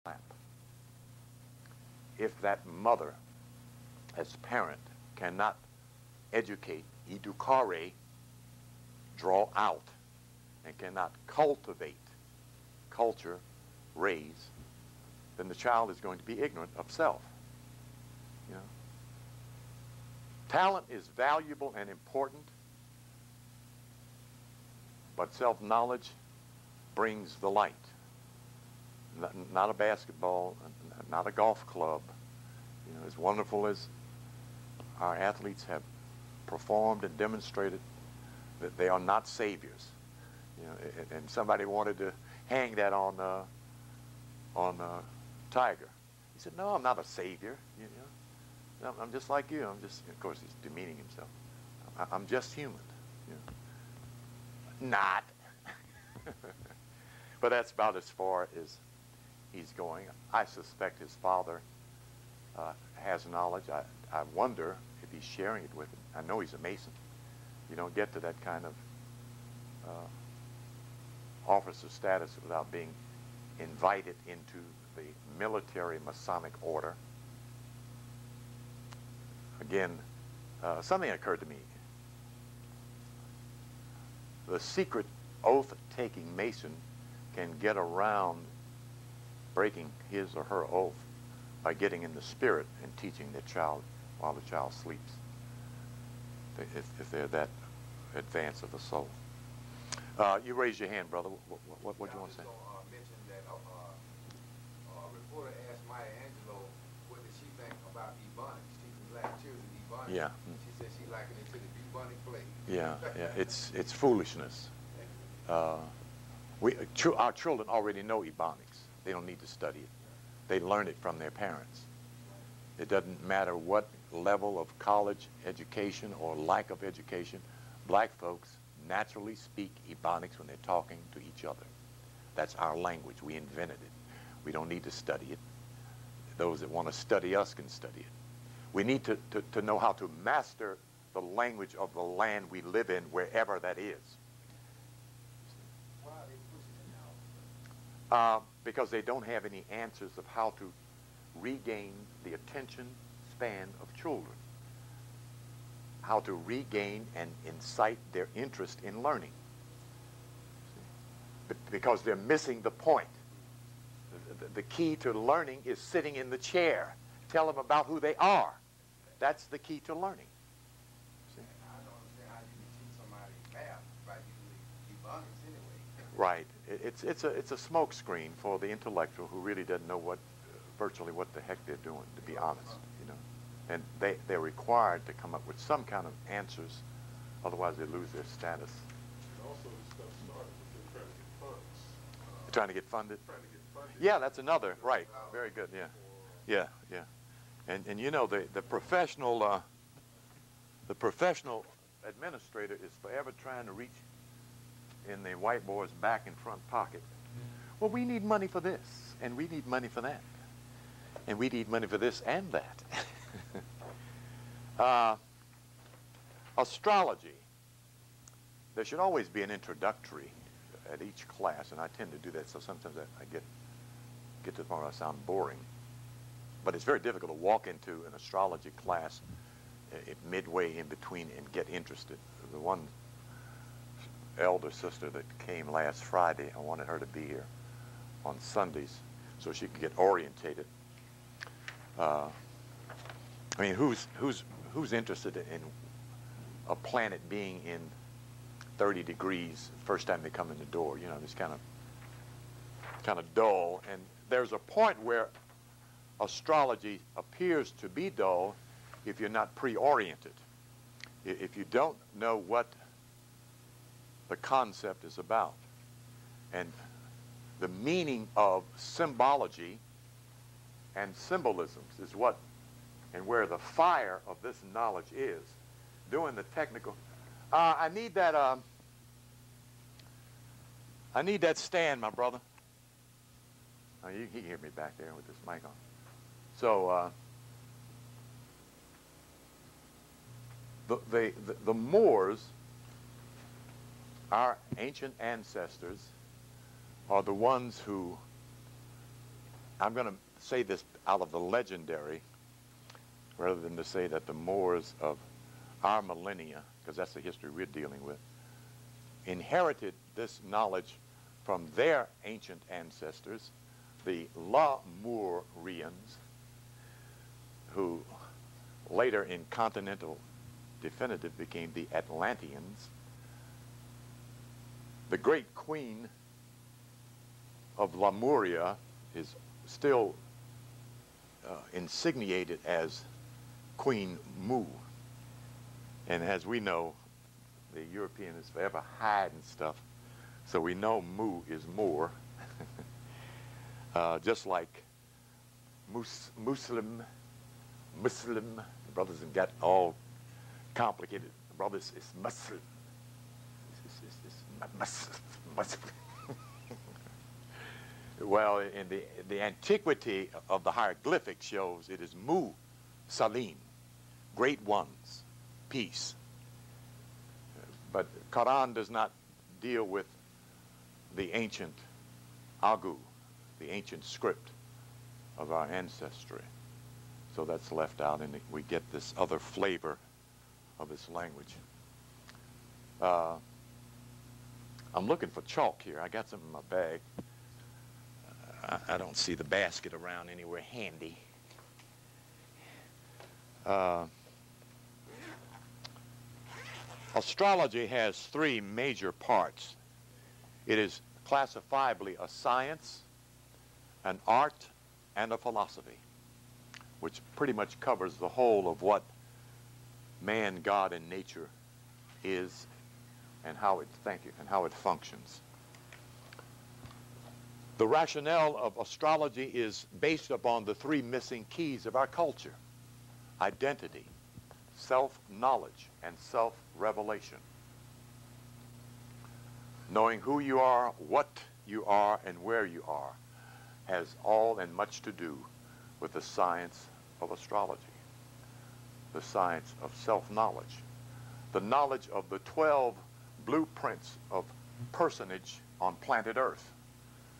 lap. If that mother, as parent, cannot educate, educare, draw out, and cannot cultivate, culture, raise, then the child is going to be ignorant of self. You know? Talent is valuable and important, but self-knowledge brings the light. Not a basketball, not a golf club. You know, as wonderful as our athletes have performed and demonstrated, that they are not saviors. You know, and somebody wanted to hang that on Tiger. He said, "No, I'm not a savior. You know, I'm just like you. I'm just." Of course, he's demeaning himself. I'm just human. You know. Not. But that's about as far as he's going. I suspect his father has knowledge. I wonder if he's sharing it with him. I know he's a Mason. You don't get to that kind of officer status without being invited into the military Masonic order. Again, something occurred to me. The secret oath-taking Mason can get around breaking his or her oath by getting in the spirit and teaching the child while the child sleeps, if they're that advanced of the soul. You raise your hand, brother. What do you want to say? I mention that a reporter asked Maya Angelou what did she think about ebonics, teaching black children ebonics. Yeah. She said she likened it to the bubonic plague. Yeah, yeah. It's foolishness. Our children already know ebonics. They don't need to study it. They learn it from their parents. It doesn't matter what level of college education or lack of education, black folks naturally speak ebonics when they're talking to each other. That's our language. We invented it. We don't need to study it. Those that want to study us can study it. We need to know how to master the language of the land we live in, wherever that is. Why are they pushing it now? Because they don't have any answers of how to regain the attention span of children, how to regain and incite their interest in learning, because they're missing the point. The key to learning is sitting in the chair. Tell them about who they are. That's the key to learning. See? I don't understand how you can teach somebody math by using ebonics anyway. Right. It's a smoke screen for the intellectual who really doesn't know virtually what the heck they're doing, to be honest, you know. And they're required to come up with some kind of answers, otherwise they lose their status. And also this stuff started with them Trying to get funded? Trying to get funded. Yeah, that's another, right. Very good, yeah. Yeah, yeah. And you know, the professional administrator is forever trying to reach in the white boy's back and front pocket. Well, we need money for this, and we need money for that, and we need money for this and that. Astrology. There should always be an introductory at each class, and I tend to do that, so sometimes I get to the point where I sound boring. But it's very difficult to walk into an astrology class midway in between and get interested. The one elder sister that came last Friday, I wanted her to be here on Sundays so she could get orientated. I mean, who's interested in a planet being in 30 degrees first time they come in the door? You know, it's kind of dull. And there's a point where astrology appears to be dull if you're not pre-oriented. If you don't know what the concept is about and the meaning of symbology and symbolisms is what and where the fire of this knowledge is. Doing the technical. I need that stand, my brother. You can hear me back there with this mic on. So the Moors, our ancient ancestors, are the ones who I'm going to say this out of the legendary, rather than to say that the Moors of our millennia, because that's the history we're dealing with, inherited this knowledge from their ancient ancestors, the Lemurians, who later in continental definitive became the Atlanteans. The great queen of Lemuria is still insigniated as Queen Mu. And as we know, the European is forever hiding stuff, so we know Mu is more. Just like Muslim, the brothers have got all complicated. The brothers is Muslim. It's Muslim. Well, in the antiquity of the hieroglyphic shows it is Mu Salim, great ones, peace. But Quran does not deal with the ancient Agu, the ancient script of our ancestry. So that's left out, and we get this other flavor of this language. I'm looking for chalk here. I got some in my bag. I don't see the basket around anywhere handy. Astrology has three major parts. It is classifiably a science, an art, and a philosophy, which pretty much covers the whole of what man, God, and nature is, and how it functions. The rationale of astrology is based upon the three missing keys of our culture: identity, self-knowledge, and self-revelation. Knowing who you are, what you are, and where you are has all and much to do with the science of astrology, the science of self-knowledge, the knowledge of the 12 blueprints of personage on planet Earth.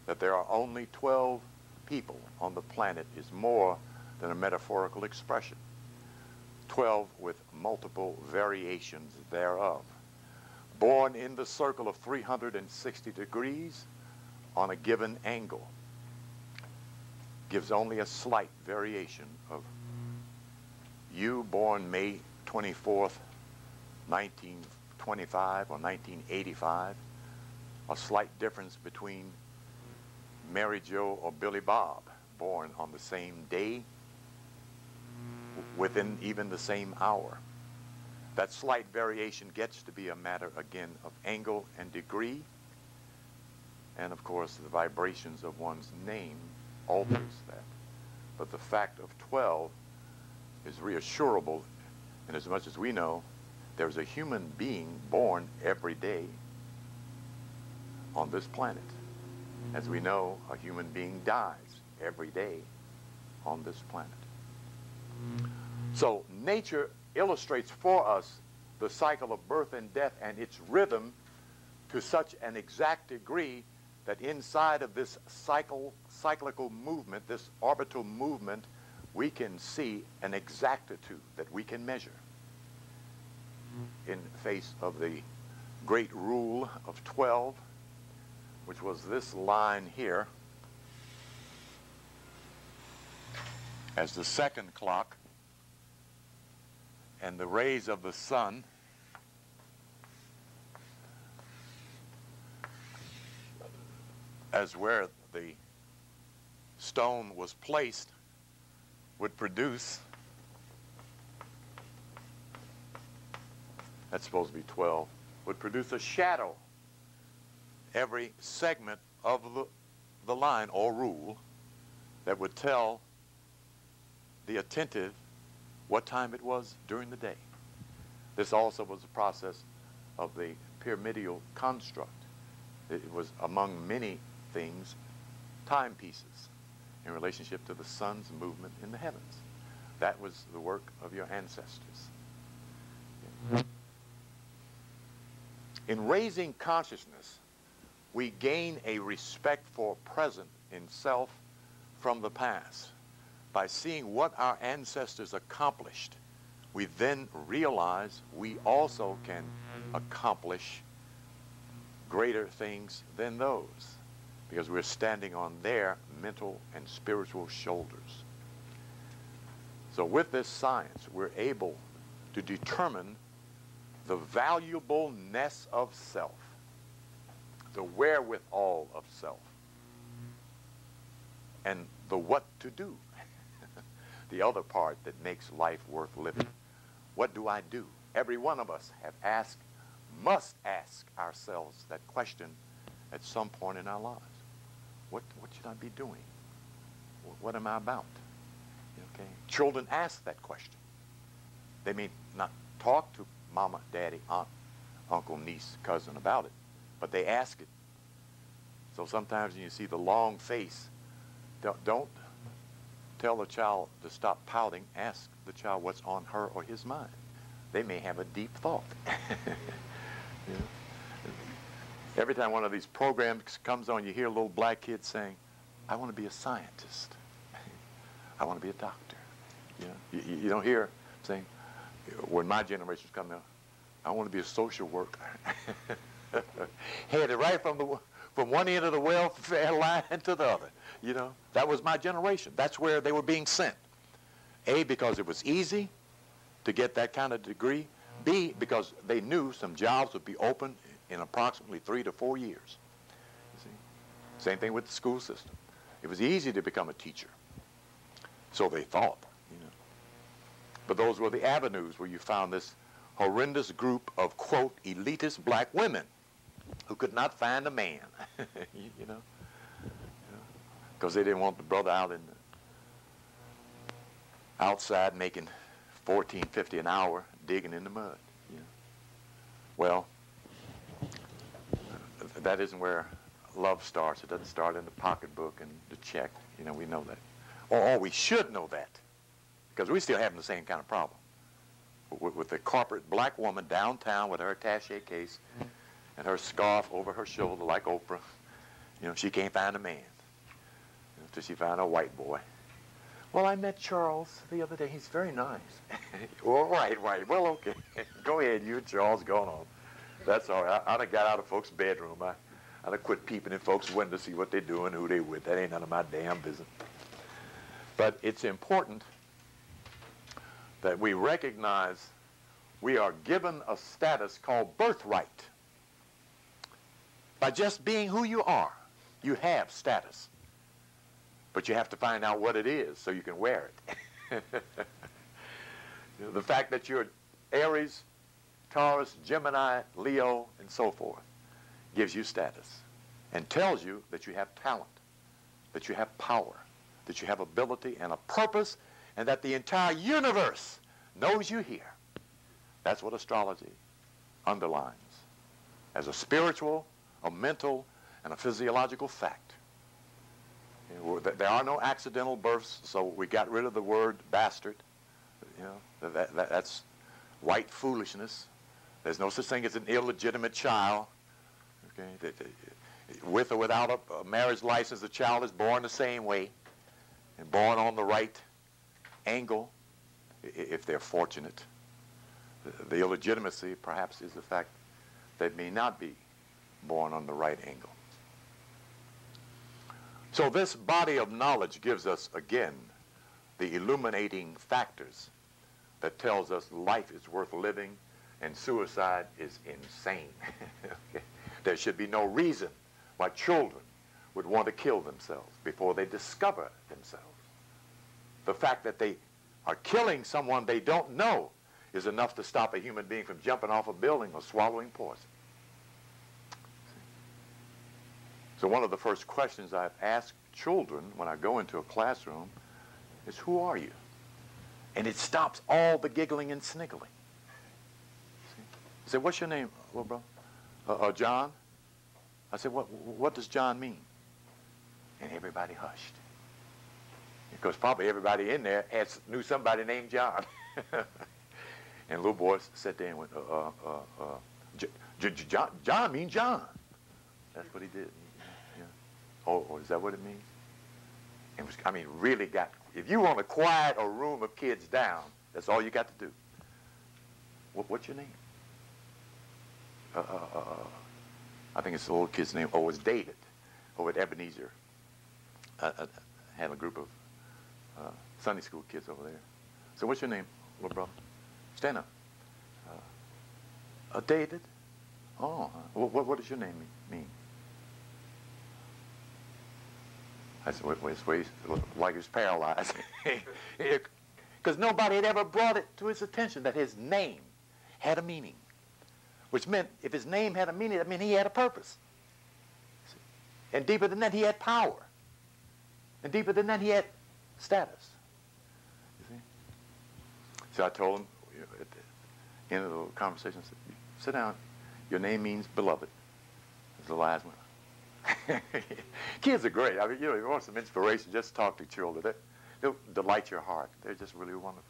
That there are only 12 people on the planet is more than a metaphorical expression. 12 with multiple variations thereof. Born in the circle of 360 degrees on a given angle. Gives only a slight variation of you born May 24th, 1925 or 1985. A slight difference between Mary Jo or Billy Bob, born on the same day, within even the same hour. That slight variation gets to be a matter, again, of angle and degree, and of course the vibrations of one's name alters that. But the fact of 12 is reassurable, in as much as we know there's a human being born every day on this planet. As we know, a human being dies every day on this planet. So nature illustrates for us the cycle of birth and death and its rhythm to such an exact degree that inside of this cyclical movement, this orbital movement, we can see an exactitude that we can measure in face of the great rule of 12, which was this line here as the second clock, and the rays of the sun as where the stone was placed would produce, that's supposed to be 12, would produce a shadow every segment of the line or rule that would tell the attentive what time it was during the day. This also was a process of the pyramidal construct. It was, among many things, timepieces in relationship to the sun's movement in the heavens. That was the work of your ancestors. In raising consciousness, we gain a respect for present in self, from the past, by seeing what our ancestors accomplished, we then realize we also can accomplish greater things than those, because we're standing on their mental and spiritual shoulders. So with this science, we're able to determine the valuableness of self, the wherewithal of self, and the what to do, the other part that makes life worth living. What do I do? Every one of us must ask ourselves that question at some point in our lives. What should I be doing? What am I about? Okay. Children ask that question. They may not talk to mama, daddy, aunt, uncle, niece, cousin about it, but they ask it. So sometimes when you see the long face, don't tell the child to stop pouting. Ask the child what's on her or his mind. They may have a deep thought. Yeah. Every time one of these programs comes on, you hear a little black kid saying, I want to be a scientist. I want to be a doctor. You know? You don't hear saying, when my generation's coming up, I want to be a social worker. Headed right from one end of the welfare line to the other. You know, that was my generation. That's where they were being sent. A, because it was easy to get that kind of degree. B, because they knew some jobs would be open in approximately 3 to 4 years. You see? Same thing with the school system. It was easy to become a teacher. So they thought, you know. But those were the avenues where you found this horrendous group of, quote, elitist black women who could not find a man, you know, because they didn't want the brother out outside making $14.50 an hour digging in the mud. You know. Well, that isn't where love starts. It doesn't start in the pocketbook and the check. You know, we know that. Or we should know that, because we're still having the same kind of problem with the corporate black woman downtown with her attaché case and her scarf over her shoulder like Oprah. You know, she can't find a man until she found a white boy. Well, I met Charles the other day. He's very nice. All right. Well, okay. Go ahead. You and Charles going on. That's all right. I'd have got out of folks' bedroom. I'd have quit peeping in folks' windows to see what they're doing, who they with. That ain't none of my damn business. But it's important that we recognize we are given a status called birthright. By just being who you are, you have status. But you have to find out what it is so you can wear it. You know, the fact that you're Aries, Taurus, Gemini, Leo, and so forth gives you status and tells you that you have talent, that you have power, that you have ability and a purpose, and that the entire universe knows you here. That's what astrology underlines as a spiritual, a mental, and a physiological fact. You know, there are no accidental births, so we got rid of the word bastard. You know, that's white foolishness. There's no such thing as an illegitimate child. Okay, with or without a marriage license, the child is born the same way and born on the right angle, if they're fortunate. The illegitimacy, perhaps, is the fact they may not be born on the right angle. So this body of knowledge gives us, again, the illuminating factors that tells us life is worth living and suicide is insane. Okay? There should be no reason why children would want to kill themselves before they discover themselves. The fact that they are killing someone they don't know is enough to stop a human being from jumping off a building or swallowing poison. So one of the first questions I've asked children when I go into a classroom is, who are you? And it stops all the giggling and sniggling. I said, what's your name, little brother? John? I said, what does John mean? And everybody hushed. Because probably everybody in there knew somebody named John. And little boy sat there and went, John means John. That's what he did. Yeah. Oh, is that what it means? I mean, really got, if you want to quiet a room of kids down, that's all you got to do. What's your name? I think it's the little kid's name. Oh, it's David over at Ebenezer. I had a group of Sunday school kids over there. So what's your name, little brother? Stand up. David? Oh, what does your name mean? I said, wait, like he was paralyzed. Because nobody had ever brought it to his attention that his name had a meaning. Which meant if his name had a meaning, that meant he had a purpose. And deeper than that, he had power. And deeper than that, he had status. You see? So I told him at the end of the conversation, I said, sit down. Your name means beloved. That's the last one. Kids are great. I mean, if you want some inspiration, just talk to children. They'll delight your heart. They're just really wonderful.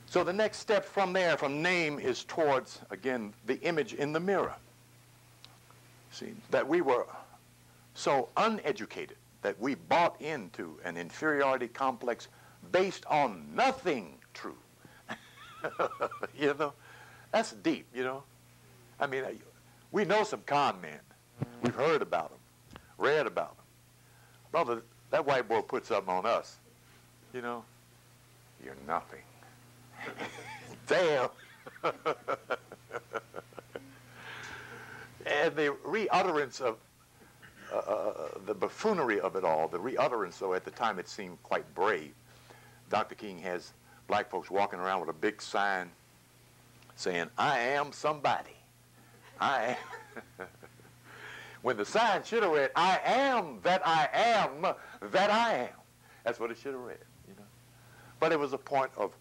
So the next step from there, from name, is towards, again, the image in the mirror. See, that we were so uneducated that we bought into an inferiority complex based on nothing true. You know, that's deep, you know. I mean, we know some con men. We've heard about them, read about them. Brother, that white boy puts something on us. You know, you're nothing. Damn. And the reutterance of the buffoonery of it all, the reutterance, though at the time it seemed quite brave. Dr. King has black folks walking around with a big sign saying, I am somebody. I am. When the sign should have read, I am that I am that I am. That's what it should have read, you know. But it was a point of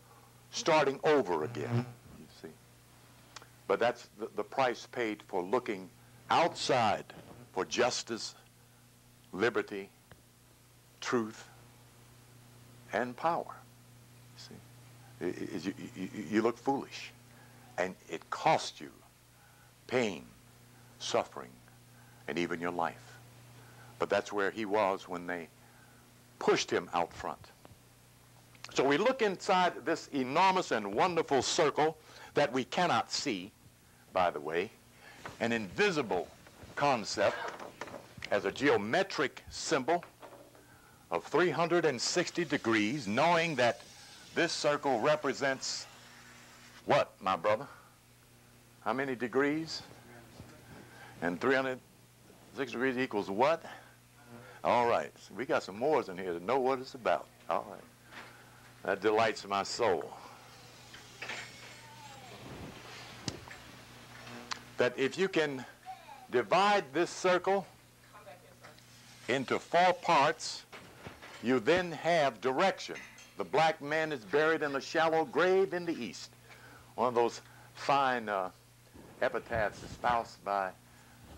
starting over again, you see. But that's the price paid for looking outside for justice, liberty, truth, and power. You see, you look foolish, and it costs you pain, suffering, and even your life. But that's where he was when they pushed him out front. So we look inside this enormous and wonderful circle that we cannot see, by the way, an invisible concept as a geometric symbol of 360 degrees, knowing that this circle represents what, my brother? How many degrees? And 306 degrees equals what? All right. So we got some Moors in here that know what it's about. All right. That delights my soul. That if you can divide this circle into 4 parts, you then have direction. The black man is buried in a shallow grave in the east. One of those fine epitaphs espoused by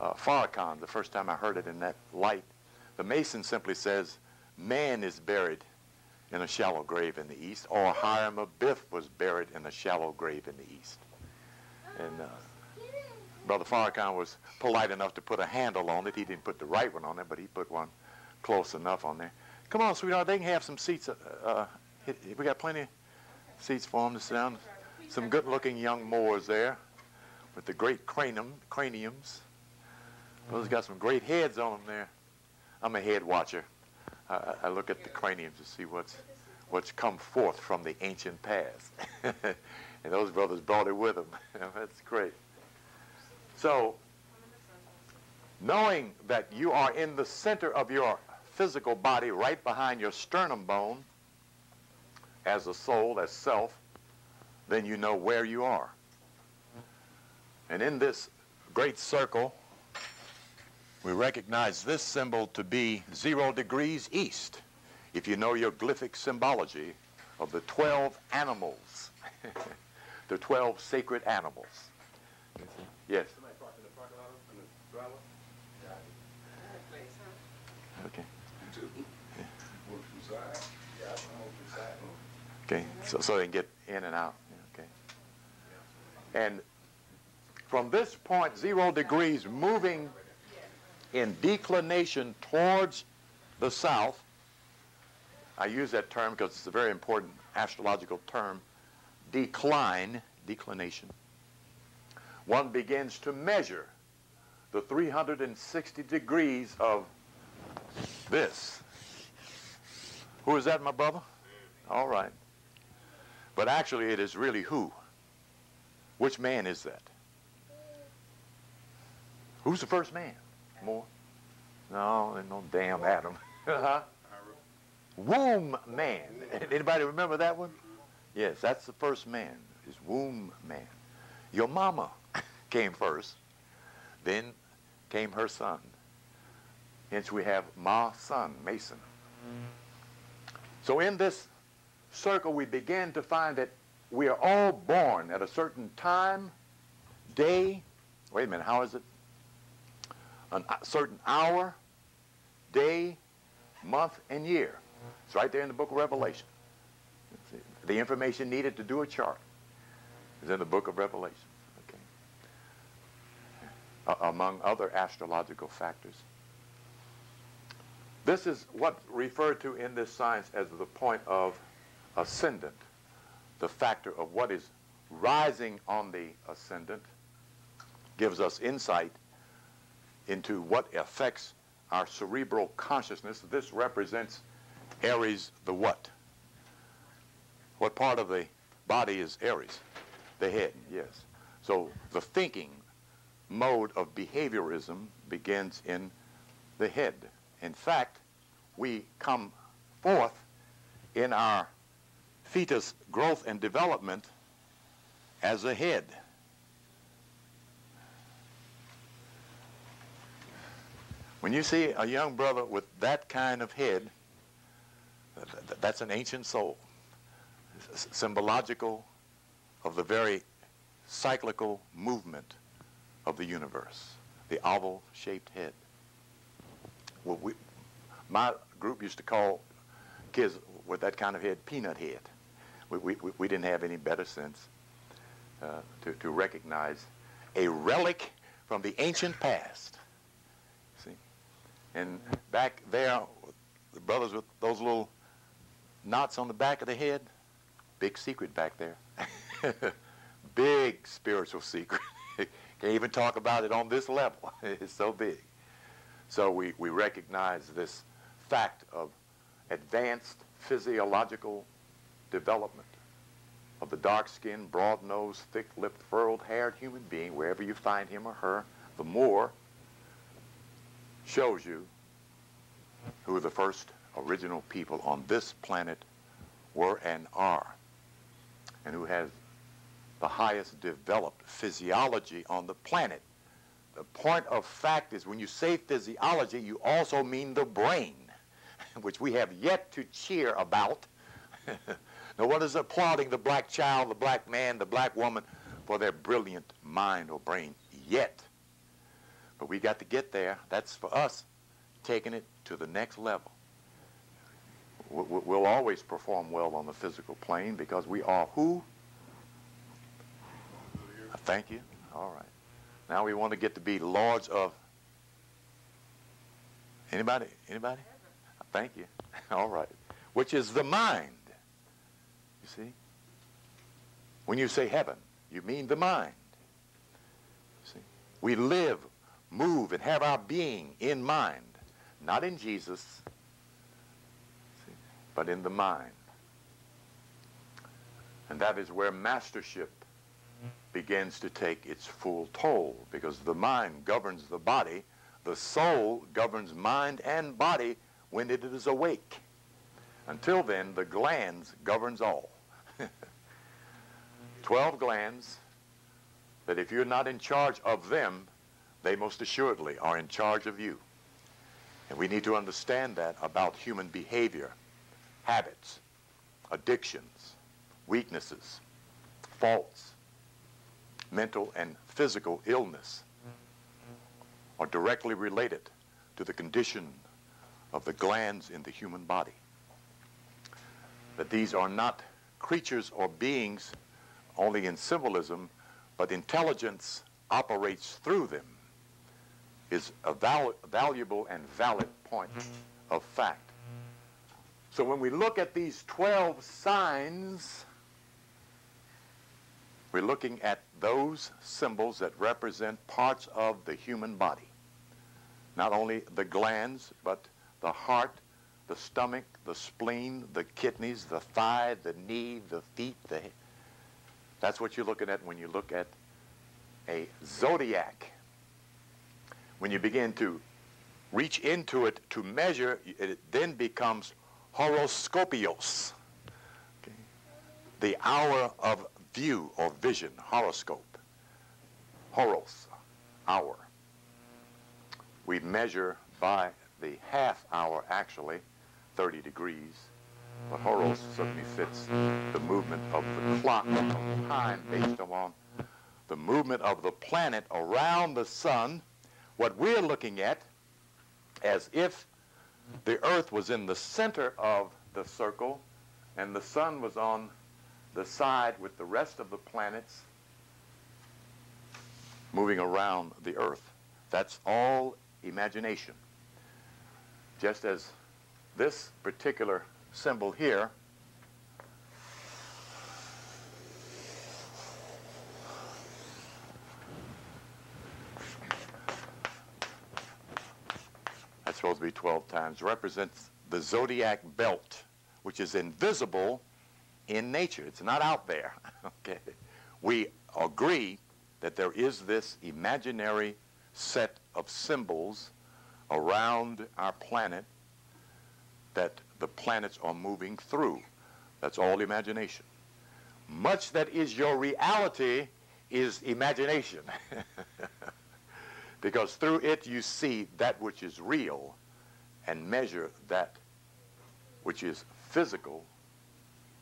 Farrakhan, the first time I heard it in that light. The Mason simply says, man is buried in a shallow grave in the east, or Hiram of Biff was buried in a shallow grave in the east. And Brother Farrakhan was polite enough to put a handle on it. He didn't put the right one on it, but he put one close enough on there. Come on, sweetheart, they can have some seats. We got plenty of seats for them to sit down. Some good-looking young Moors there with the great craniums. Those got some great heads on them there. I'm a head watcher. I look at the craniums to see what's come forth from the ancient past. And those brothers brought it with them. That's great. So, knowing that you are in the center of your physical body, right behind your sternum bone, as a soul, as self, then you know where you are. And in this great circle, we recognize this symbol to be 0 degrees east, if you know your glyphic symbology of the 12 animals, the 12 sacred animals. Yes? Somebody parked in the parking lot in the driveway? Okay. You too? Work inside? Yeah, I'm over inside. Okay, so they can get in and out. Okay. And from this point, 0 degrees, moving in declination towards the south, I use that term because it's a very important astrological term, declination. One begins to measure the 360 degrees of this. Who is that, my brother? All right. But actually, it is really who? Which man is that? Who's the first man? More? No, there's no damn Adam. Womb man. Anybody remember that one? Yes, that's the first man, is womb man. Your mama came first, then came her son. Hence we have ma son, Mason. So in this circle we begin to find that we are all born at a certain time, day, wait a minute, how is it? A certain hour, day, month, and year. It's right there in the book of Revelation. The information needed to do a chart is in the book of Revelation, okay? Among other astrological factors. This is what's referred to in this science as the point of ascendant, the factor of what is rising on the ascendant gives us insight into what affects our cerebral consciousness. This represents Aries, the what? What part of the body is Aries? The head, yes. So the thinking mode of behaviorism begins in the head. In fact, we come forth in our fetus growth and development as a head. When you see a young brother with that kind of head, that's an ancient soul, symbological of the very cyclical movement of the universe, the oval-shaped head. Well, my group used to call kids with that kind of head peanut head. We didn't have any better sense to recognize a relic from the ancient past. See? And back there, the brothers with those little knots on the back of the head, big secret back there. Big spiritual secret. Can't even talk about it on this level. It's so big. So we recognize this fact of advanced physiological development of the dark-skinned, broad-nosed, thick-lipped, furrowed-haired human being, wherever you find him or her. The more shows you who the first original people on this planet were and are, and who has the highest developed physiology on the planet. The point of fact is, when you say physiology, you also mean the brain, which we have yet to cheer about. No one is applauding the black child, the black man, the black woman for their brilliant mind or brain yet. But we got to get there. That's for us, taking it to the next level. We'll always perform well on the physical plane because we are who? Thank you. All right. Now we want to get to be lords of... Anybody? Anybody? Thank you. All right. Which is the mind. You see? When you say heaven, you mean the mind. See? We live, move, and have our being in mind. Not in Jesus, see, but in the mind. And that is where mastership begins to take its full toll, because the mind governs the body, the soul governs mind and body when it is awake. Until then, the glands governs all. 12 glands that if you're not in charge of them, they most assuredly are in charge of you. And we need to understand that about human behavior, habits, addictions, weaknesses, faults, mental and physical illness are directly related to the condition of the glands in the human body. That these are not creatures or beings only in symbolism, but intelligence operates through them, is a valuable and valid point of fact. So when we look at these 12 signs, we're looking at those symbols that represent parts of the human body. Not only the glands, but the heart, the stomach, the spleen, the kidneys, the thigh, the knee, the feet. That's what you're looking at when you look at a zodiac. When you begin to reach into it to measure, it then becomes horoscopios. Okay? The hour of view or vision, horoscope. Horos, hour. We measure by the half hour, actually, 30 degrees. But horos certainly fits the movement of the clock of time based upon the movement of the planet around the sun. What we're looking at, as if the earth was in the center of the circle and the sun was on the side with the rest of the planets moving around the earth. That's all imagination. Just as this particular symbol here that's supposed to be 12 times, represents the zodiac belt, which is invisible in nature. It's not out there. Okay. We agree that there is this imaginary set of symbols around our planet that the planets are moving through. That's all imagination. Much that is your reality is imagination. Because through it you see that which is real and measure that which is physical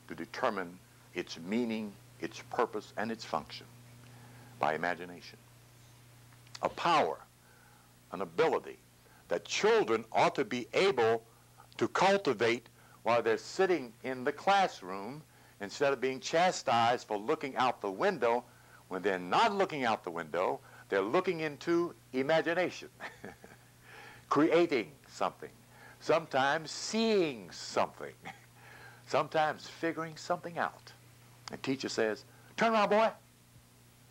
to determine its meaning, its purpose, and its function by imagination. A power, an ability that children ought to be able to cultivate while they're sitting in the classroom instead of being chastised for looking out the window. When they're not looking out the window, they're looking into imagination, creating something, sometimes seeing something, sometimes figuring something out. The teacher says, "Turn around, boy.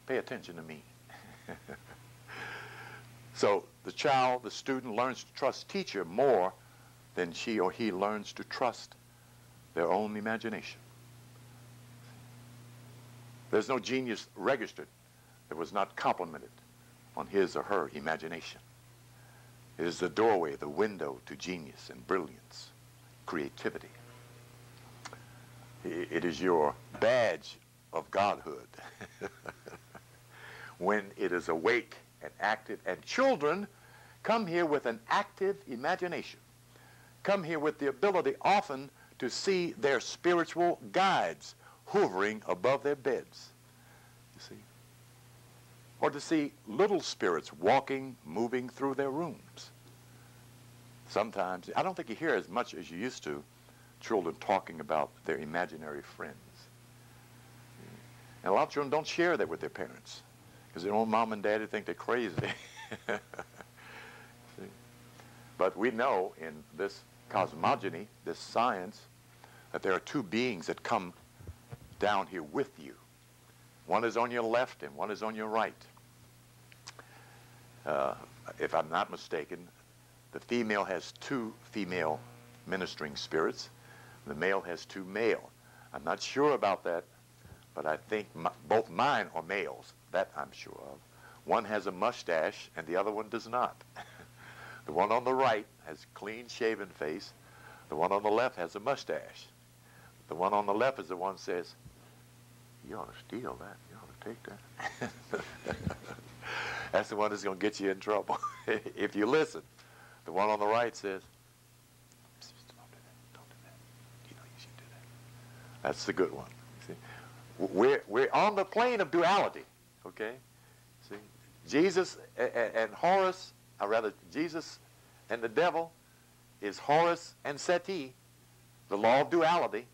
Pay attention to me." So the child, the student, learns to trust teacher more than she or he learns to trust their own imagination. There's no genius registered that was not complimented on his or her imagination. It is the doorway, the window to genius and brilliance, creativity. It is your badge of godhood when it is awake and active. And children come here with an active imagination, come here with the ability often to see their spiritual guides hovering above their beds, you see, or to see little spirits walking, moving through their rooms. Sometimes, I don't think you hear as much as you used to children talking about their imaginary friends. And a lot of children don't share that with their parents because their own mom and daddy think they're crazy. See? But we know in this cosmogony, this science, that there are two beings that come down here with you. One is on your left and one is on your right. If I'm not mistaken, the female has two female ministering spirits. The male has two male. I'm not sure about that, but I think both mine are males. That I'm sure of. One has a mustache and the other one does not. The one on the right has a clean-shaven face. The one on the left has a mustache. The one on the left is the one who says, "You ought to steal that. You ought to take that." That's the one that's going to get you in trouble if you listen. The one on the right says, "Don't do that. Don't do that. You know you should do that." That's the good one. See? We're on the plane of duality, okay? See? Jesus and Horus, or rather Jesus and the devil is Horus and Seti, the law of duality.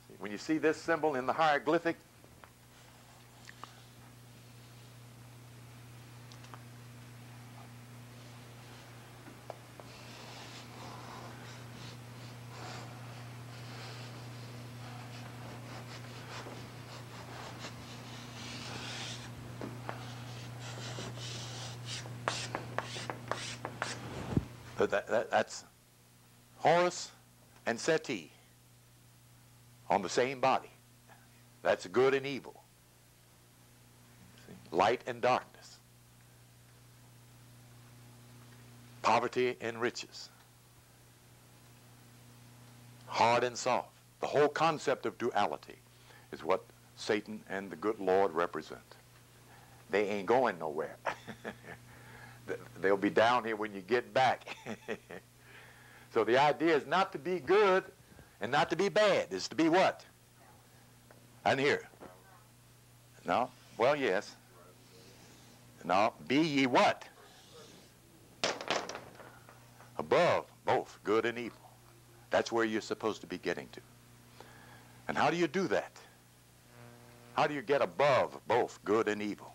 See? When you see this symbol in the hieroglyphic, But that's Horus and Seti on the same body. That's good and evil. See? Light and darkness. Poverty and riches. Hard and soft. The whole concept of duality is what Satan and the good Lord represent. They ain't going nowhere. They'll be down here when you get back. So the idea is not to be good and not to be bad. It's to be what? I didn't hear. No? Well, yes. No. Be ye what? Above both good and evil. That's where you're supposed to be getting to. And how do you do that? How do you get above both good and evil?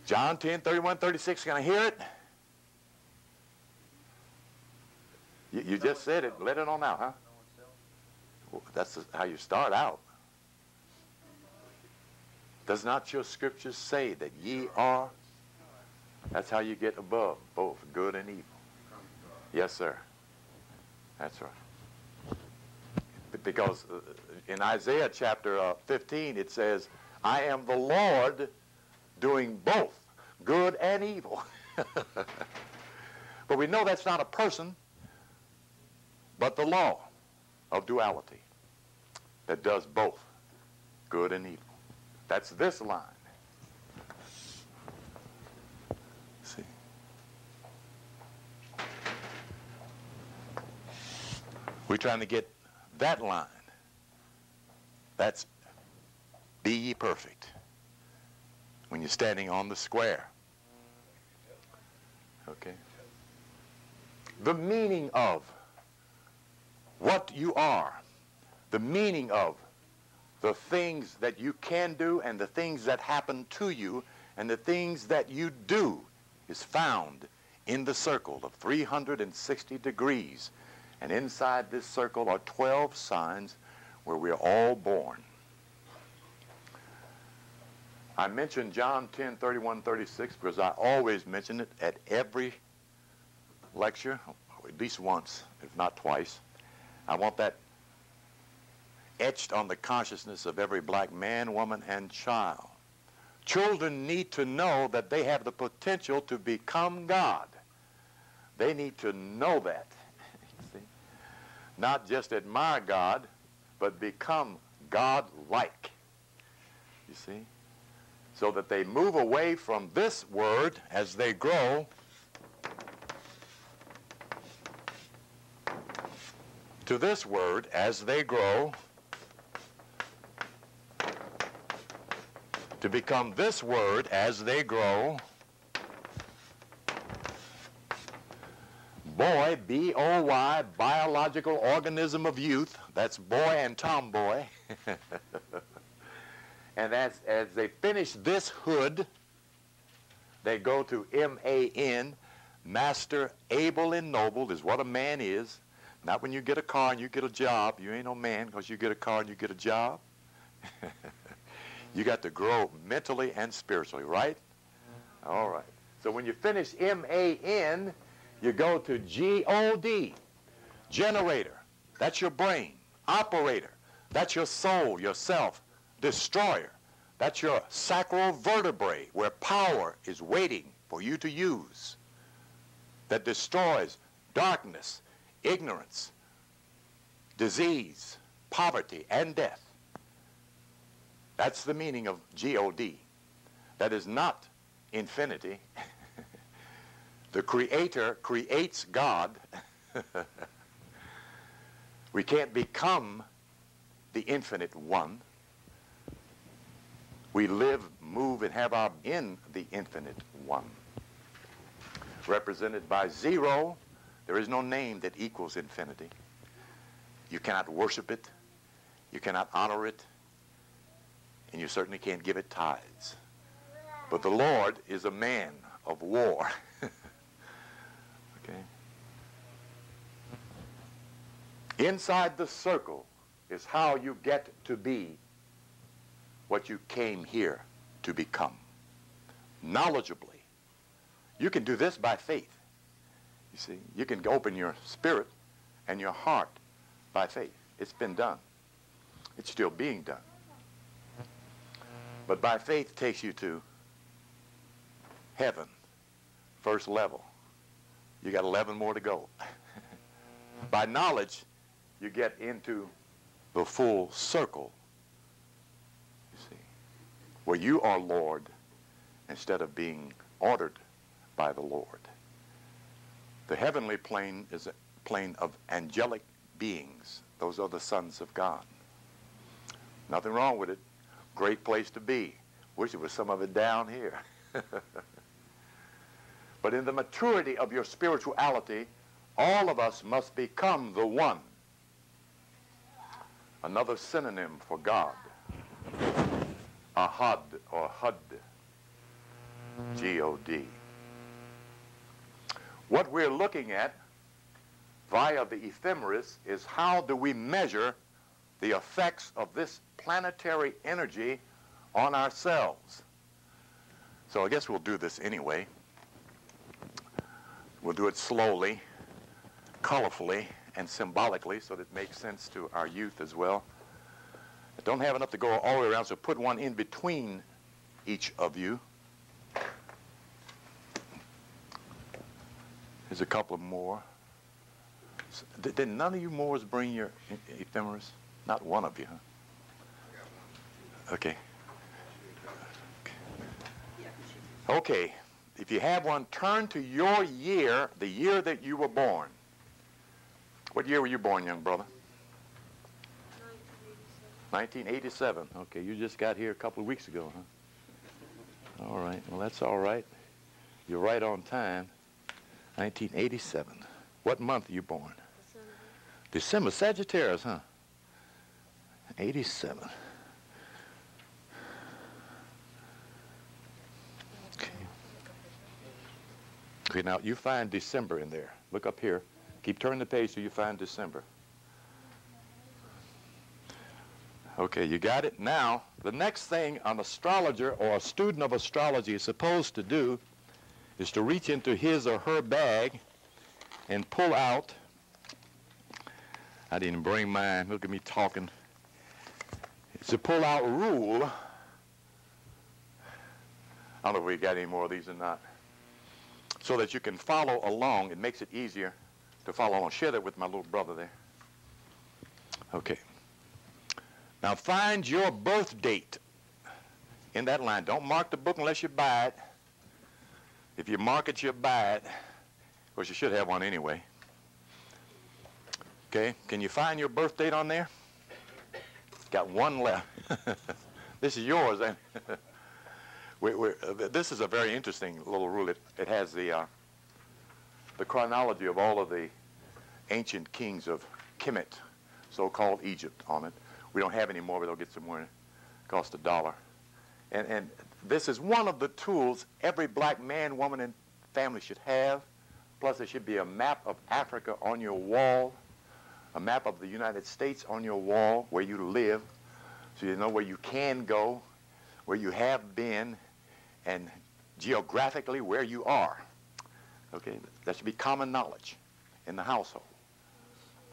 John 10, 31, 36, can I hear it? You just said it. Let it on out, huh? Well, that's how you start out. Does not your scriptures say that ye are? That's how you get above both good and evil. Yes, sir. That's right. Because in Isaiah chapter 15 it says, I am the Lord doing both good and evil. But we know that's not a person, but the law of duality that does both good and evil. That's this line. See? We're trying to get that line. That's be ye perfect. When you're standing on the square. Okay? The meaning of what you are, the meaning of the things that you can do and the things that happen to you and the things that you do is found in the circle of 360 degrees. And inside this circle are 12 signs where we're all born. I mentioned John 10, 31, 36 because I always mention it at every lecture, at least once, if not twice. I want that etched on the consciousness of every black man, woman, and child. Children need to know that they have the potential to become God. They need to know that. See? Not just admire God, but become God-like. You see? So that they move away from this word as they grow to this word as they grow to become this word as they grow. Boy, B-O-Y, biological organism of youth. That's boy and tomboy. And as they finish this hood, they go to M-A-N, master, able, and noble is what a man is. Not when you get a car and you get a job. You ain't no man because you get a car and you get a job. You got to grow mentally and spiritually, right? All right. So when you finish M-A-N, you go to G-O-D, generator. That's your brain. Operator. That's your soul, yourself. Destroyer. That's your sacral vertebrae where power is waiting for you to use. That destroys darkness, ignorance, disease, poverty, and death. That's the meaning of G-O-D. That is not infinity. The Creator creates God. We can't become the infinite one. We live, move, and have our in the infinite one. Represented by 0, there is no name that equals infinity. You cannot worship it, you cannot honor it, and you certainly can't give it tithes. But the Lord is a man of war. Okay? Inside the circle is how you get to be what you came here to become. Knowledgeably. You can do this by faith. You see, you can open your spirit and your heart by faith. It's been done. It's still being done. But by faith takes you to heaven, first level. You got 11 more to go. By knowledge, you get into the full circle, you see, where you are Lord instead of being ordered by the Lord. The heavenly plane is a plane of angelic beings. Those are the sons of God. Nothing wrong with it. Great place to be. Wish there was some of it down here. But in the maturity of your spirituality, all of us must become the one. Another synonym for God. Ahad or Hud. G-O-D. What we're looking at via the ephemeris is how do we measure the effects of this planetary energy on ourselves. So I guess we'll do this anyway. We'll do it slowly, colorfully, and symbolically so that it makes sense to our youth as well. I don't have enough to go all the way around, so put one in between each of you. Here's a couple of more. Did none of you Moors bring your ephemeris? Not one of you, huh? Okay. Okay. If you have one, turn to your year, the year that you were born. What year were you born, young brother? 1987. Okay, you just got here a couple of weeks ago, huh? All right. Well, that's all right. You're right on time. 1987. What month are you born? December. Sagittarius, huh? 87. Okay. Okay, now you find December in there. Look up here. Keep turning the page till you find December. Okay, you got it? Now, the next thing an astrologer or a student of astrology is supposed to do is to reach into his or her bag and pull out, I didn't bring mine, look at me talking, it's to pull out rule. I don't know if we got any more of these or not. So that you can follow along. It makes it easier to follow along. Share that with my little brother there. Okay. Now find your birth date in that line. Don't mark the book unless you buy it. If you mark it, you'll buy it. Of course, you should have one anyway. Okay, can you find your birth date on there? Got one left. This is yours, then. This is a very interesting little rule. It has the chronology of all of the ancient kings of Kemet, so-called Egypt, on it. We don't have any more, but they'll get some more. It costs $1. And this is one of the tools every black man, woman, and family should have. Plus, there should be a map of Africa on your wall, a map of the United States on your wall where you live, so you know where you can go, where you have been, and geographically where you are. Okay, that should be common knowledge in the household.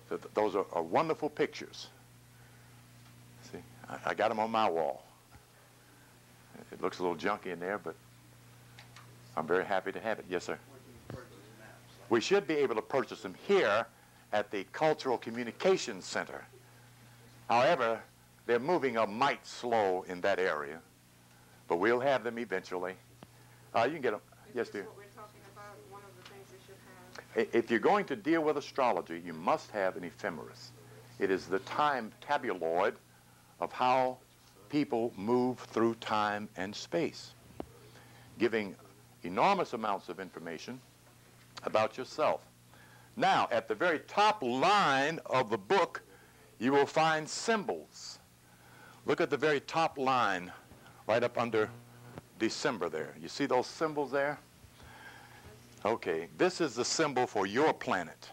So those are wonderful pictures. See, I got them on my wall. It looks a little junky in there, but I'm very happy to have it. Yes, sir. We should be able to purchase them here at the Cultural Communications Center. However, they're moving a mite slow in that area, but we'll have them eventually. You can get them. Yes, dear. What we're talking about, one of the things we should have. If you're going to deal with astrology, you must have an ephemeris. It is the time tabloid of how people move through time and space, giving enormous amounts of information about yourself. Now, at the very top line of the book, you will find symbols. Look at the very top line, right up under December there. You see those symbols there? Okay, this is the symbol for your planet.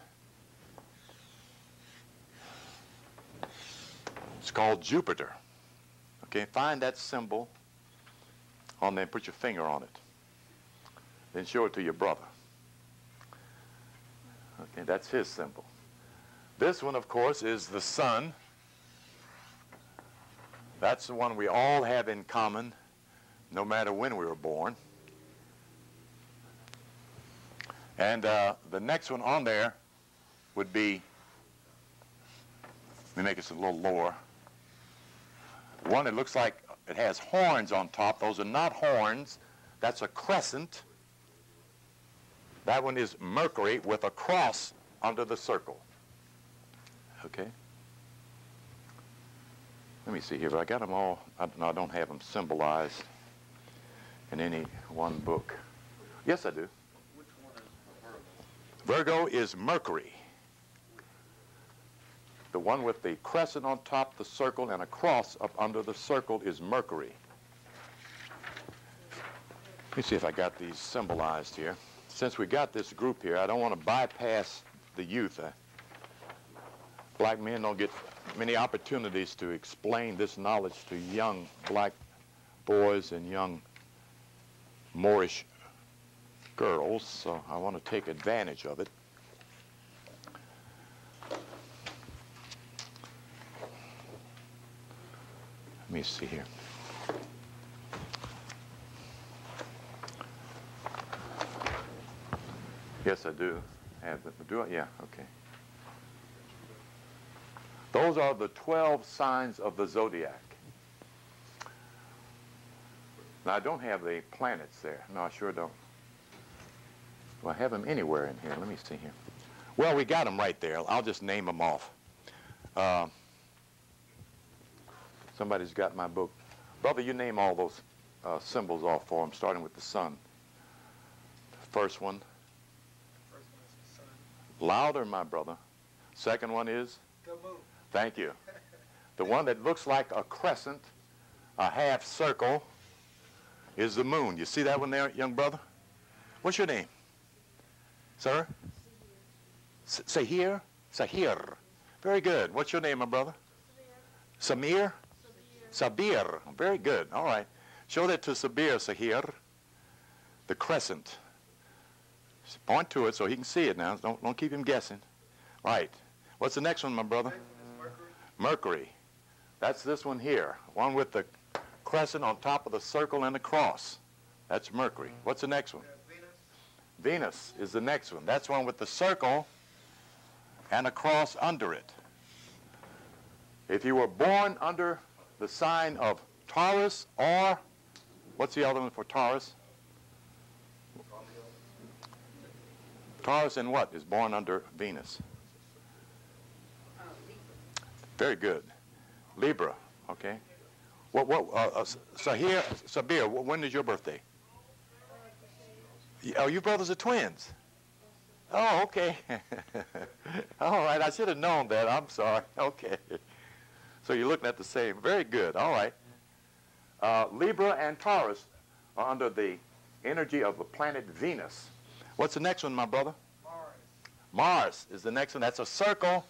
It's called Jupiter. Okay, find that symbol on there and put your finger on it. Then show it to your brother. Okay, that's his symbol. This one, of course, is the sun. That's the one we all have in common, no matter when we were born. And the next one on there would be, let me make this a little lower. One that looks like it has horns on top. Those are not horns. That's a crescent. That one is Mercury with a cross under the circle. Okay? Let me see here. But I got them all. I don't have them symbolized in any one book. Yes, I do. Which one is Virgo? Virgo is Mercury. The one with the crescent on top, the circle, and a cross up under the circle is Mercury. Let me see if I got these symbolized here. Since we got this group here, I don't want to bypass the youth. Black men don't get many opportunities to explain this knowledge to young black boys and young Moorish girls, so I want to take advantage of it. Let me see here. Yes, I do have it. Do I? Yeah, okay. Those are the 12 signs of the zodiac. Now, I don't have the planets there. No, I sure don't. Do I have them anywhere in here? Let me see here. Well, we got them right there. I'll just name them off. Somebody's got my book. Brother, you name all those symbols off for them, starting with the sun. First one. First one is the sun. Louder, my brother. Second one is? The moon. Thank you. The one that looks like a crescent, a half circle, is the moon. You see that one there, young brother? What's your name? Sir? Sahir? Sahir. Very good. What's your name, my brother? Samir? Sabir. Very good. All right. Show that to Sabir, Sahir. The crescent. Point to it so he can see it now. Don't keep him guessing. Right. What's the next one, my brother? Mercury. Mercury. That's this one here. One with the crescent on top of the circle and the cross. That's Mercury. What's the next one? Venus. Venus is the next one. That's one with the circle and a cross under it. If you were born under the sign of Taurus, or what's the other one for Taurus? Taurus and what is born under Venus? Very good. Libra, okay. Sahir, Sabir, when is your birthday? Oh, you brothers are twins. Oh, okay. All right, I should have known that. I'm sorry. Okay. So you're looking at the same. Very good. All right. Libra and Taurus are under the energy of the planet Venus. What's the next one, my brother? Mars. Mars is the next one. That's a circle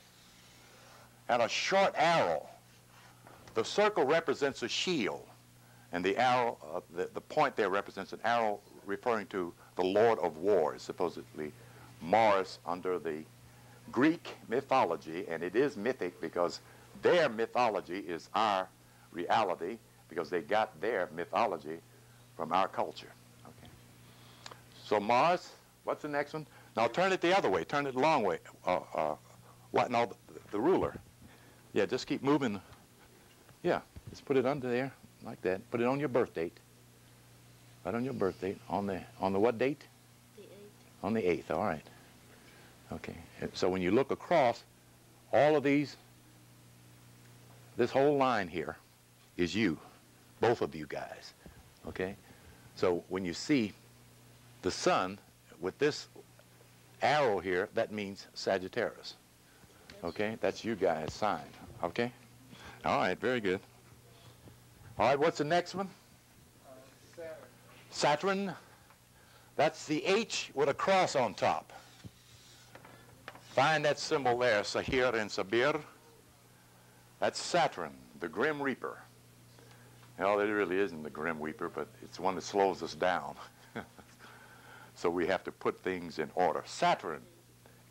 and a short arrow. The circle represents a shield, and the arrow, the point there represents an arrow referring to the Lord of War. It's supposedly Mars under the Greek mythology, and it is mythic because their mythology is our reality, because they got their mythology from our culture. Okay. So Mars, what's the next one? Now turn it the other way. Turn it the long way. What? No, the ruler. Yeah, just keep moving. Yeah, just put it under there like that. Put it on your birth date. Right on your birth date. On the what date? The 8th. On the 8th. All right. Okay. So when you look across, all of these, this whole line here is you, both of you guys. Okay. So when you see the sun with this arrow here, that means Sagittarius. Okay. That's you guys' sign. Okay. All right, very good. All right, what's the next one? Saturn. Saturn. That's the H with a cross on top. Find that symbol there, Sahir and Sabir. That's Saturn, the Grim Reaper. Well, it really isn't the Grim Reaper, but it's one that slows us down. So we have to put things in order. Saturn.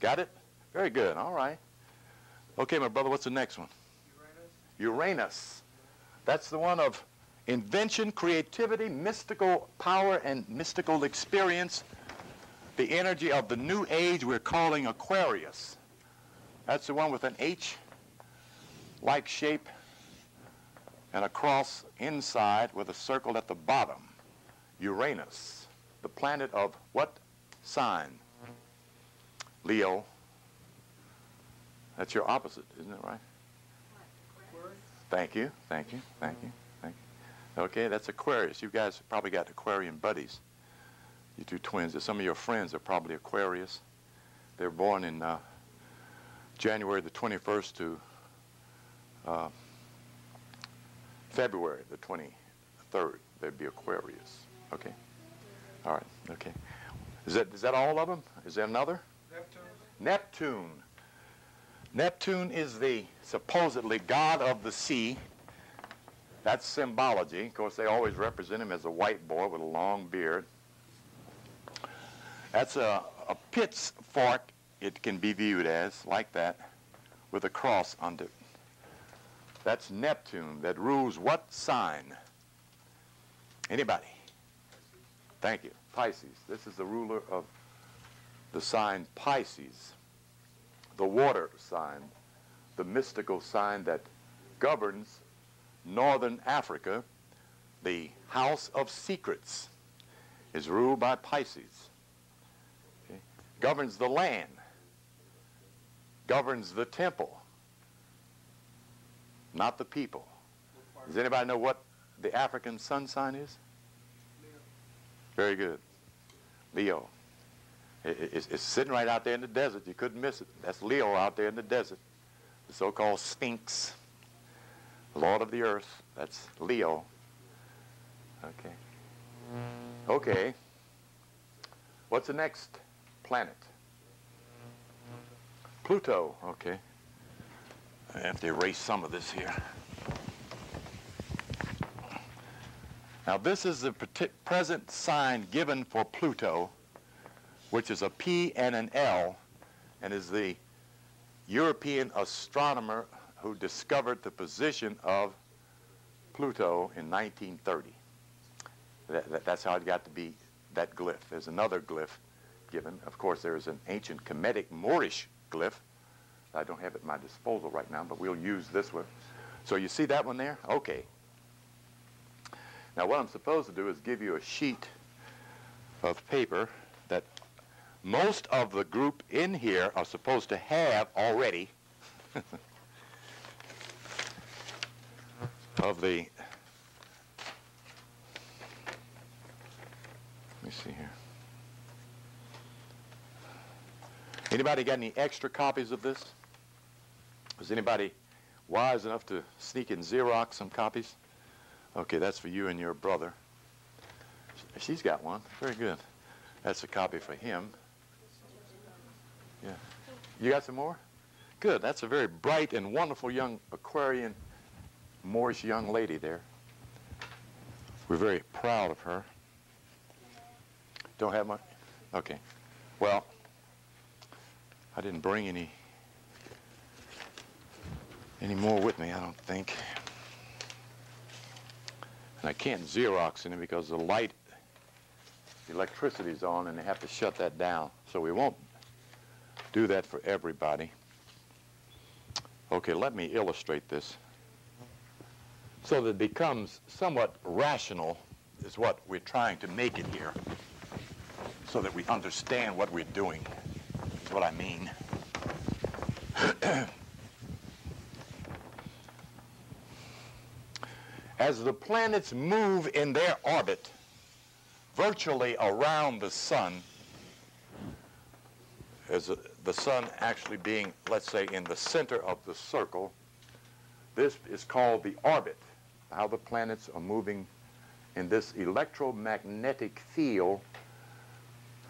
Got it? Very good. All right. Okay, my brother, what's the next one? Uranus. Uranus. That's the one of invention, creativity, mystical power, and mystical experience. The energy of the new age we're calling Aquarius. That's the one with an H-like shape and a cross inside with a circle at the bottom. Uranus, the planet of what sign? Leo. That's your opposite, isn't it right? Aquarius. Thank you, thank you, thank you, thank you. Okay, that's Aquarius. You guys probably got Aquarian buddies. You two twins. Some of your friends are probably Aquarius. They were born in January the 21st to February the 23rd. They'd be Aquarius. Okay. All right. Okay. Is that all of them? Is there another? Neptune. Neptune. Neptune is the supposedly god of the sea. That's symbology. Of course, they always represent him as a white boy with a long beard. That's a pitchfork, it can be viewed as, like that, with a cross under it. That's Neptune, that rules what sign? Anybody? Thank you. Pisces. This is the ruler of the sign Pisces, the water sign, the mystical sign that governs northern Africa. The house of secrets is ruled by Pisces. Okay. Governs the land, governs the temple, not the people. Does anybody know what the African sun sign is? Leo. Very good. Leo. It's sitting right out there in the desert. You couldn't miss it. That's Leo out there in the desert. The so-called Sphinx, Lord of the earth. That's Leo. Okay. Okay. What's the next planet? Pluto. Okay. I have to erase some of this here. Now this is the present sign given for Pluto, which is a P and an L, and is the European astronomer who discovered the position of Pluto in 1930. That's how it got to be that glyph. There's another glyph given. Of course, there is an ancient Kemetic Moorish glyph. I don't have it at my disposal right now, but we'll use this one. So you see that one there? Okay. Now what I'm supposed to do is give you a sheet of paper that most of the group in here are supposed to have already of the, let me see here. Anybody got any extra copies of this? Was anybody wise enough to sneak in Xerox some copies? Okay, that's for you and your brother. She's got one. Very good. That's a copy for him. Yeah. You got some more? Good. That's a very bright and wonderful young Aquarian Moorish young lady there. We're very proud of her. Don't have much? Okay. Well, I didn't bring any more with me, I don't think. And I can't Xerox in it because the light, the electricity's on and they have to shut that down. So we won't do that for everybody. Okay, let me illustrate this so that it becomes somewhat rational is what we're trying to make it here so that we understand what we're doing. That's what I mean. As the planets move in their orbit virtually around the sun, as the sun actually being, let's say, in the center of the circle, this is called the orbit, how the planets are moving in this electromagnetic field.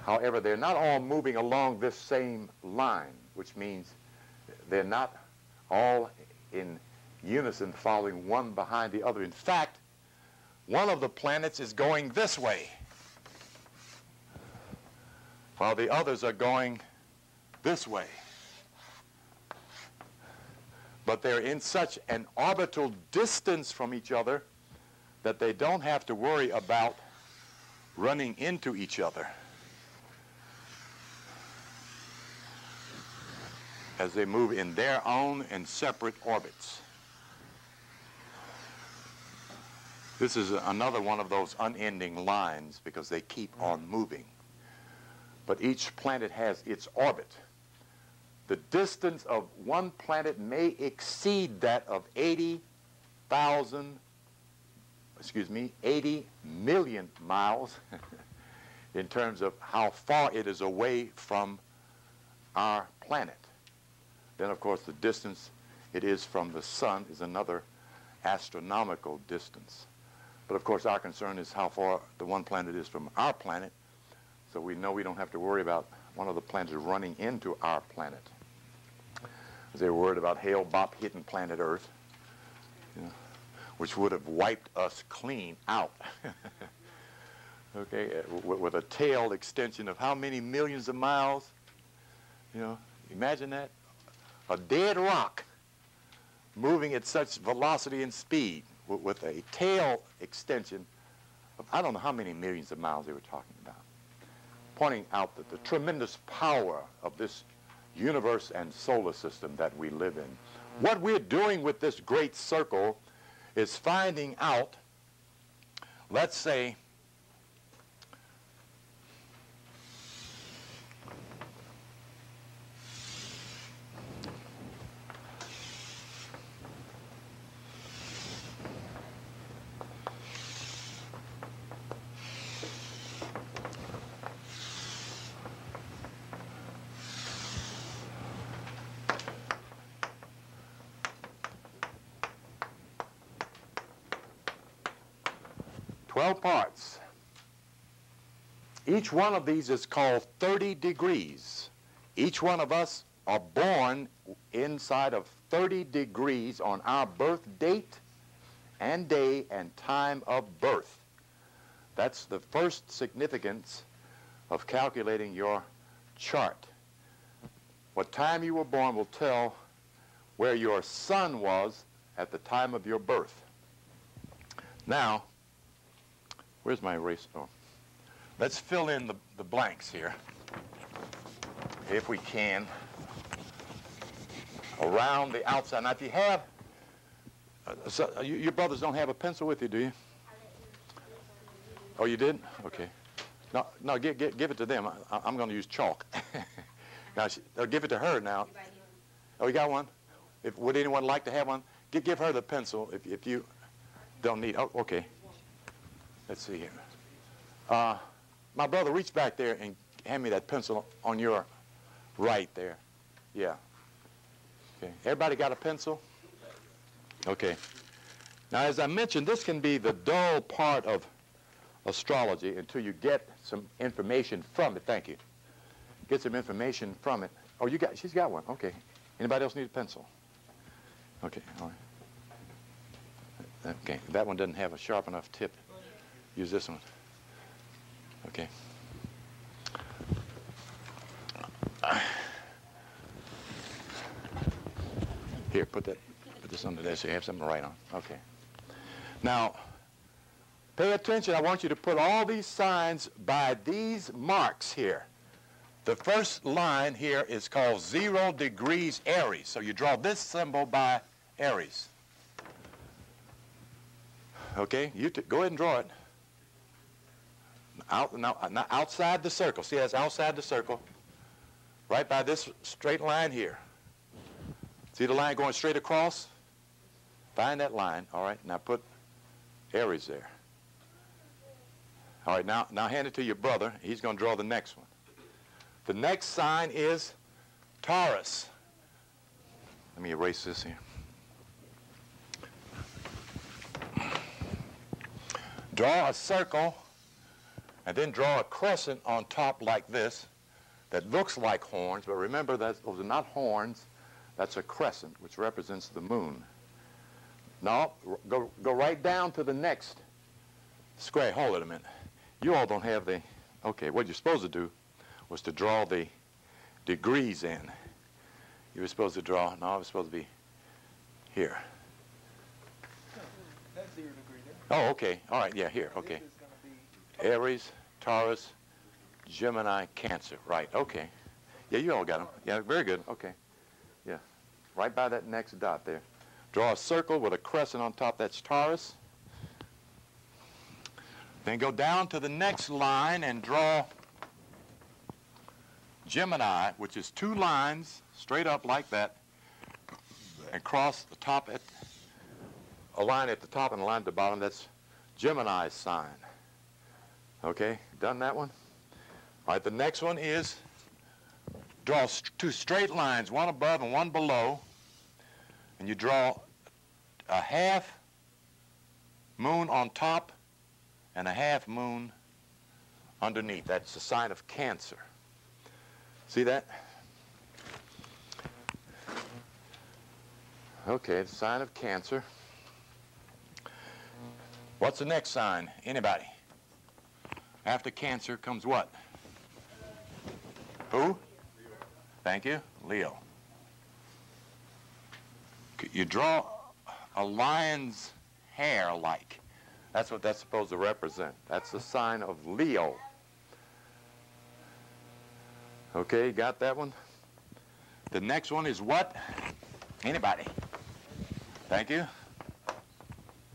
However, they're not all moving along this same line, which means they're not all in unison following one behind the other. In fact, one of the planets is going this way, while the others are going this way. but they're in such an orbital distance from each other that they don't have to worry about running into each other as they move in their own and separate orbits. This is another one of those unending lines because they keep on moving. But each planet has its orbit. The distance of one planet may exceed that of 80 million miles in terms of how far it is away from our planet. Then, of course, the distance it is from the sun is another astronomical distance. But, of course, our concern is how far the one planet is from our planet, so we know we don't have to worry about one of the planets running into our planet. They were worried about Hale-Bopp hitting planet Earth, you know, which would have wiped us clean out. Okay, with a tail extension of how many millions of miles? You know, imagine that. A dead rock moving at such velocity and speed with a tail extension of I don't know how many millions of miles they were talking about, pointing out that the tremendous power of this universe and solar system that we live in. What we're doing with this great circle is finding out, let's say, parts. Each one of these is called 30 degrees. Each one of us are born inside of 30 degrees on our birth date and day and time of birth. That's the first significance of calculating your chart. What time you were born will tell where your sun was at the time of your birth. Now, where's my eraser? Oh. Let's fill in the blanks here, if we can, around the outside. Now, if you have, your brothers don't have a pencil with you, do you? Oh, you didn't? Okay. No, give it to them. I'm going to use chalk. Now, give it to her now. Oh, you got one? Would anyone like to have one? Give her the pencil if you don't need. Oh, okay. Let's see here. My brother, reach back there and hand me that pencil on your right there. Yeah. Okay. Everybody got a pencil? Okay. Now, as I mentioned, this can be the dull part of astrology until you get some information from it. Thank you. Get some information from it. Oh, she's got one. Okay. Anybody else need a pencil? Okay. All right. Okay. That one doesn't have a sharp enough tip. Use this one. Okay. Here, put this under there so you have something to write on. Okay. Now, pay attention. I want you to put all these signs by these marks here. The first line here is called 0 degrees Aries. So you draw this symbol by Aries. Okay, go ahead and draw it. Now, outside the circle. See, that's outside the circle. Right by this straight line here. See the line going straight across? Find that line. All right, now put Aries there. All right, now hand it to your brother. He's going to draw the next one. The next sign is Taurus. Let me erase this here. Draw a circle and then draw a crescent on top like this that looks like horns, but remember that those are not horns. That's a crescent, which represents the moon. Now, go right down to the next square. Hold it a minute. You all don't have the... Okay, what you're supposed to do was to draw the degrees in. You were supposed to draw... No, it was supposed to be Here. That's 0 degree there. Oh, okay. All right, yeah, here, okay. This is going to be Aries, Taurus, Gemini, Cancer. Right, okay. Yeah, you all got them. Yeah, very good. Okay. Yeah. Right by that next dot there. Draw a circle with a crescent on top. That's Taurus. Then go down to the next line and draw Gemini, which is 2 lines straight up like that, and cross the top at a line at the top and a line at the bottom. That's Gemini's sign. Okay, done that one? All right, the next one is draw 2 straight lines, one above and one below, and you draw a half moon on top and a half moon underneath. That's the sign of Cancer. See that? Okay, the sign of Cancer. What's the next sign? Anybody? After Cancer comes what? Who? Thank you. Leo. You draw a lion's hair like. That's what that's supposed to represent. That's the sign of Leo. Okay, got that one? The next one is what? Anybody? Thank you.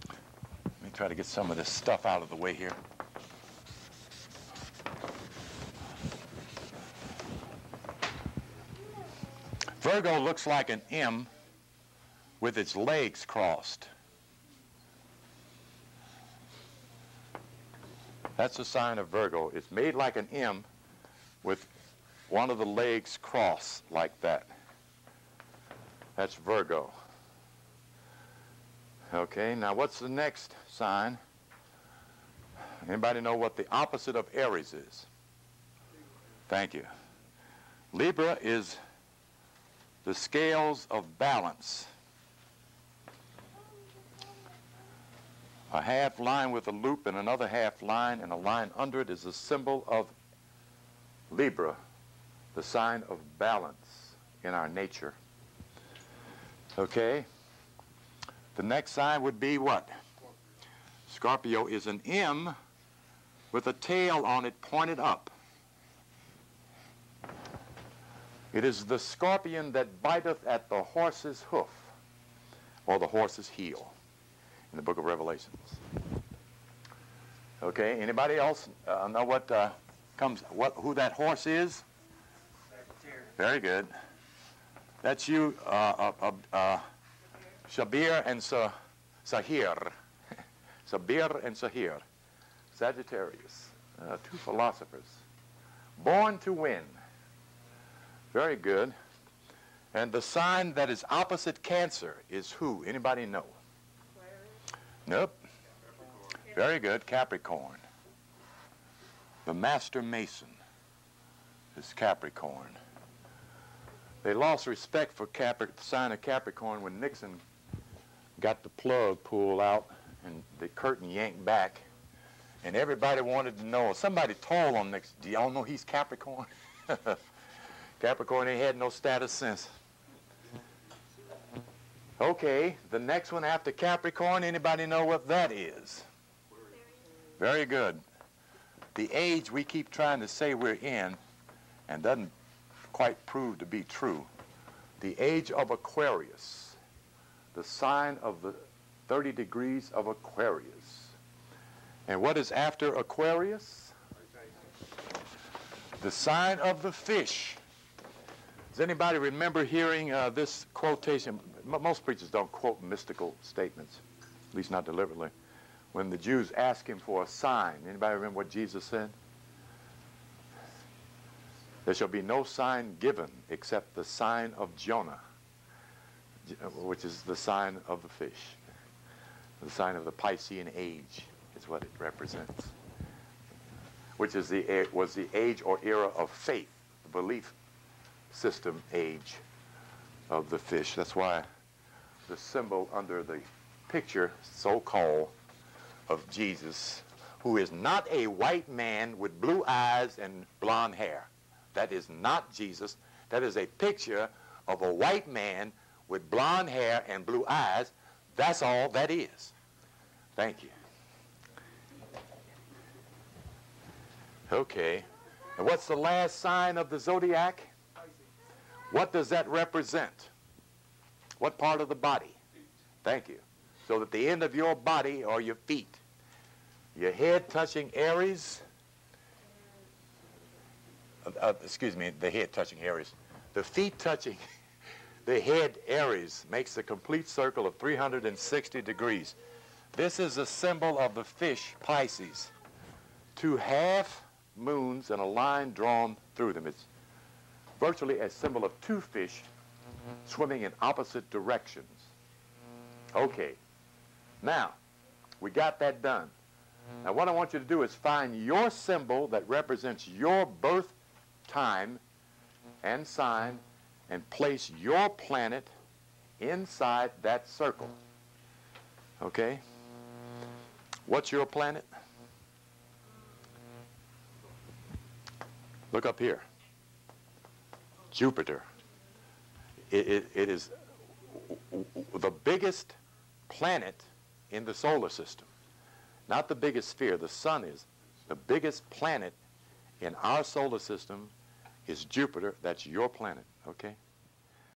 Let me try to get some of this stuff out of the way here. Virgo looks like an M with its legs crossed. That's the sign of Virgo. It's made like an M with one of the legs crossed like that. That's Virgo. Okay, now what's the next sign? Anybody know what the opposite of Aries is? Thank you. Libra is the scales of balance. A half line with a loop and another half line and a line under it is a symbol of Libra, the sign of balance in our nature. Okay? The next sign would be what? Scorpio is an M with a tail on it pointed up. It is the scorpion that biteth at the horse's hoof, or the horse's heel, in the book of Revelations. Okay, anybody else know what who that horse is? Very good. That's you, Shabir and Sahir. Sabir and Sahir. Sagittarius, 2 philosophers. Born to win. Very good. And the sign that is opposite Cancer is who? Anybody know? Nope. Very good. Capricorn. The master mason is Capricorn. They lost respect for the sign of Capricorn when Nixon got the plug pulled out and the curtain yanked back, and everybody wanted to know. Somebody told on Nixon, do y'all know he's Capricorn? Capricorn ain't had no status since. Okay, the next one after Capricorn, anybody know what that is? Very good. The age we keep trying to say we're in and doesn't quite prove to be true. The age of Aquarius, the sign of the 30 degrees of Aquarius. And what is after Aquarius? The sign of the fish. Does anybody remember hearing this quotation? Most preachers don't quote mystical statements, at least not deliberately. When the Jews asked him for a sign, anybody remember what Jesus said? There shall be no sign given except the sign of Jonah, which is the sign of the fish. The sign of the Piscean age is what it represents, which is was the age or era of faith, the belief system age of the fish. That's why the symbol under the picture, so-called, of Jesus, who is not a white man with blue eyes and blonde hair. That is not Jesus. That is a picture of a white man with blonde hair and blue eyes. That's all that is. Thank you. Okay. And what's the last sign of the zodiac? What does that represent? What part of the body? Thank you. So that the end of your body are your feet. Your head touching Aries. Excuse me, the head touching Aries. The feet touching the head Aries makes a complete circle of 360 degrees. This is a symbol of the fish Pisces. Two half moons and a line drawn through them. It's virtually a symbol of two fish swimming in opposite directions. Okay. Now, we got that done. Now, what I want you to do is find your symbol that represents your birth time and sign and place your planet inside that circle. Okay? What's your planet? Look up here. Jupiter. It is the biggest planet in the solar system. Not the biggest sphere. The sun is. The biggest planet in our solar system is Jupiter. That's your planet. Okay?